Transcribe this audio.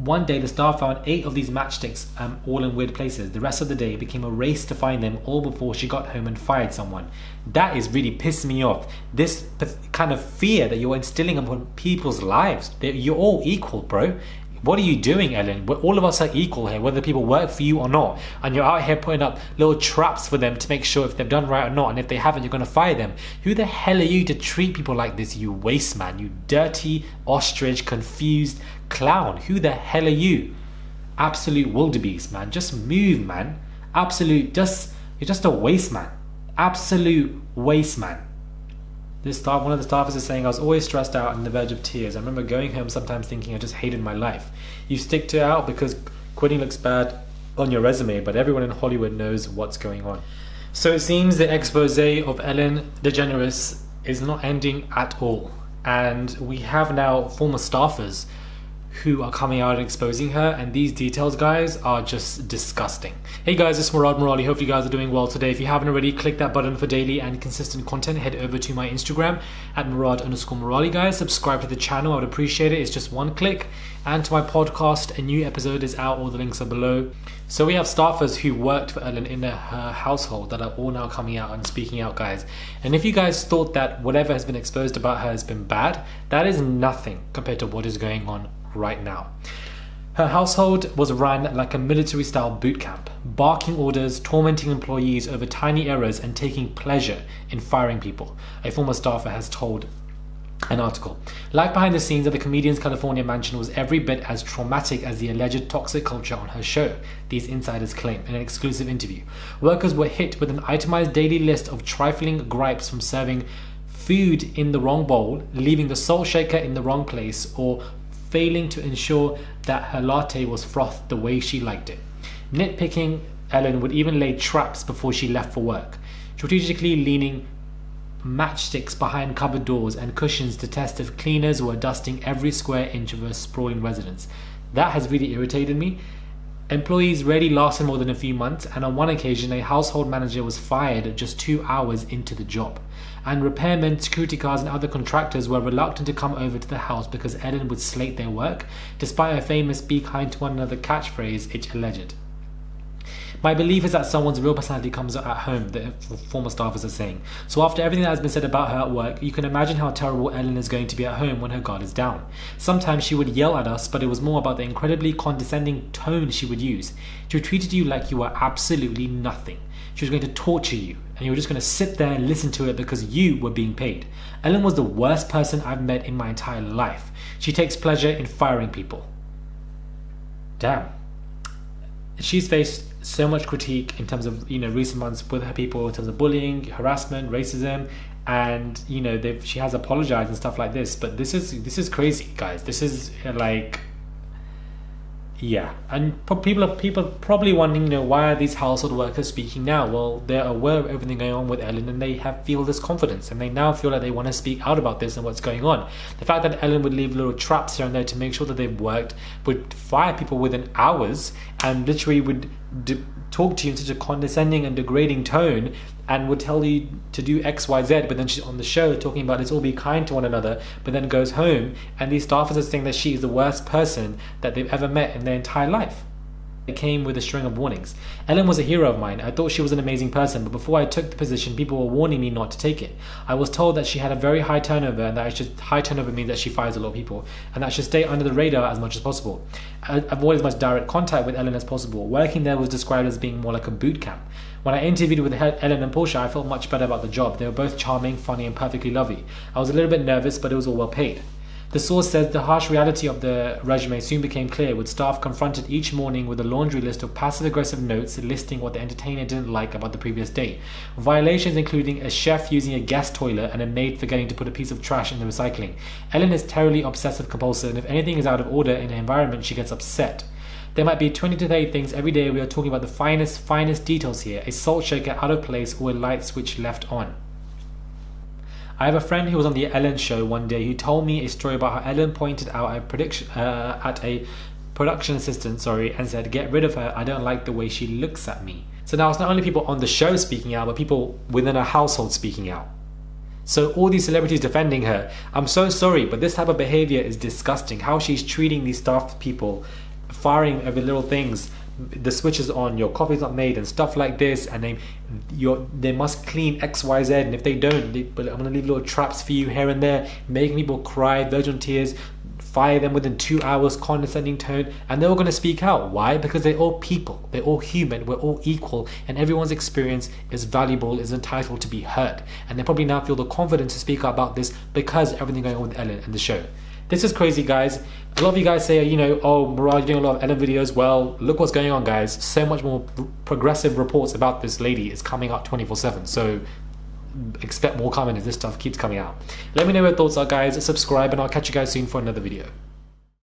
One day, the staff found 8 of these matchsticks all in weird places. The rest of the day, it became a race to find them all before she got home and fired someone. That is really pissing me off. This kind of fear that you're instilling upon people's lives. You're all equal, bro. What are you doing, Ellen? All of us are equal here, whether people work for you or not. And you're out here putting up little traps for them to make sure if they've done right or not. And if they haven't, you're going to fire them. Who the hell are you to treat people like this, you waste man? You dirty, ostrich, confused clown. Who the hell are you? Absolute wildebeest, man. Just move, man. You're just a waste man. Absolute waste man. One of the staffers is saying, I was always stressed out and on the verge of tears. I remember going home sometimes thinking I just hated my life. You stick to it out because quitting looks bad on your resume, but everyone in Hollywood knows what's going on. So it seems the expose of Ellen DeGeneres is not ending at all. And we have now former staffers who are coming out and exposing her, and these details, guys, are just disgusting. Hey guys, it's Murad Murali. Hope you guys are doing well today. If you haven't already, click that button for daily and consistent content. Head over to my Instagram at Murad_Murali, guys. Subscribe to the channel, I would appreciate it. It's just one click. And to my podcast, a new episode is out. All the links are below. So we have staffers who worked for Ellen in her household that are all now coming out and speaking out, guys. And if you guys thought that whatever has been exposed about her has been bad, that is nothing compared to what is going on right now. Her household was run like a military-style boot camp, barking orders, tormenting employees over tiny errors, and taking pleasure in firing people, a former staffer has told an article. Life behind the scenes at the comedian's California mansion was every bit as traumatic as the alleged toxic culture on her show, these insiders claim in an exclusive interview. Workers were hit with an itemized daily list of trifling gripes from serving food in the wrong bowl, leaving the salt shaker in the wrong place, or failing to ensure that her latte was frothed the way she liked it. Nitpicking, Ellen would even lay traps before she left for work, strategically leaning matchsticks behind cupboard doors and cushions to test if cleaners were dusting every square inch of her sprawling residence. That has really irritated me. Employees rarely lasted more than a few months, and on one occasion a household manager was fired just 2 hours into the job. And repairmen, security guards and other contractors were reluctant to come over to the house because Ellen would slate their work, despite her famous be kind to one another catchphrase, it alleged. My belief is that someone's real personality comes out at home, the former staffers are saying. So after everything that has been said about her at work, you can imagine how terrible Ellen is going to be at home when her guard is down. Sometimes she would yell at us, but it was more about the incredibly condescending tone she would use. She treated you like you were absolutely nothing. She was going to torture you, and you were just going to sit there and listen to it because you were being paid. Ellen was the worst person I've met in my entire life. She takes pleasure in firing people. Damn. She's faced so much critique in terms of recent months with her people in terms of bullying, harassment, racism, and she has apologized and stuff like this. But this is crazy, guys. This is like, yeah. And people probably wondering, why are these household workers speaking now? Well, they're aware of everything going on with Ellen, and they feel this confidence, and they now feel like they want to speak out about this and what's going on. The fact that Ellen would leave little traps here and there to make sure that they've worked, would fire people within hours, and literally would talk to you in such a condescending and degrading tone, and would tell you to do XYZ, but then she's on the show talking about let's all be kind to one another, but then goes home and these staffers are saying that she is the worst person that they've ever met in their entire life. It came with a string of warnings. Ellen was a hero of mine. I thought she was an amazing person, but before I took the position, people were warning me not to take it. I was told that she had a very high turnover, and that high turnover means that she fires a lot of people, and that I should stay under the radar as much as possible. Avoid as much direct contact with Ellen as possible. Working there was described as being more like a boot camp. When I interviewed with Ellen and Portia, I felt much better about the job. They were both charming, funny, and perfectly lovely. I was a little bit nervous, but it was all well paid. The source says the harsh reality of the resume soon became clear, with staff confronted each morning with a laundry list of passive-aggressive notes listing what the entertainer didn't like about the previous day. Violations including a chef using a guest toilet and a maid forgetting to put a piece of trash in the recycling. Ellen is terribly obsessive-compulsive, and if anything is out of order in her environment, she gets upset. There might be 20 to 30 things every day. We are talking about the finest details here. A salt shaker out of place or a light switch left on. I have a friend who was on the Ellen show one day who told me a story about how Ellen pointed out at a production assistant and said, "Get rid of her, I don't like the way she looks at me." So now it's not only people on the show speaking out, but people within her household speaking out. So all these celebrities defending her. I'm so sorry, but this type of behavior is disgusting. How she's treating these staff people firing over little things. The switch is on, your coffee's not made, and stuff like this, and they must clean XYZ, and if they don't, I'm gonna leave little traps for you here and there, making people cry, verge on tears, fire them within 2 hours, condescending tone, and they're all gonna speak out. Why? Because they're all people, they're all human, we're all equal, and everyone's experience is valuable, is entitled to be heard. And they probably now feel the confidence to speak out about this because of everything going on with Ellen and the show. This is crazy, guys. A lot of you guys say, you know, oh, Mariah, you're doing a lot of Ellen videos. Well, look what's going on, guys. So much more progressive reports about this lady is coming out 24/7. So expect more coming as this stuff keeps coming out. Let me know what your thoughts are, guys. Subscribe, and I'll catch you guys soon for another video.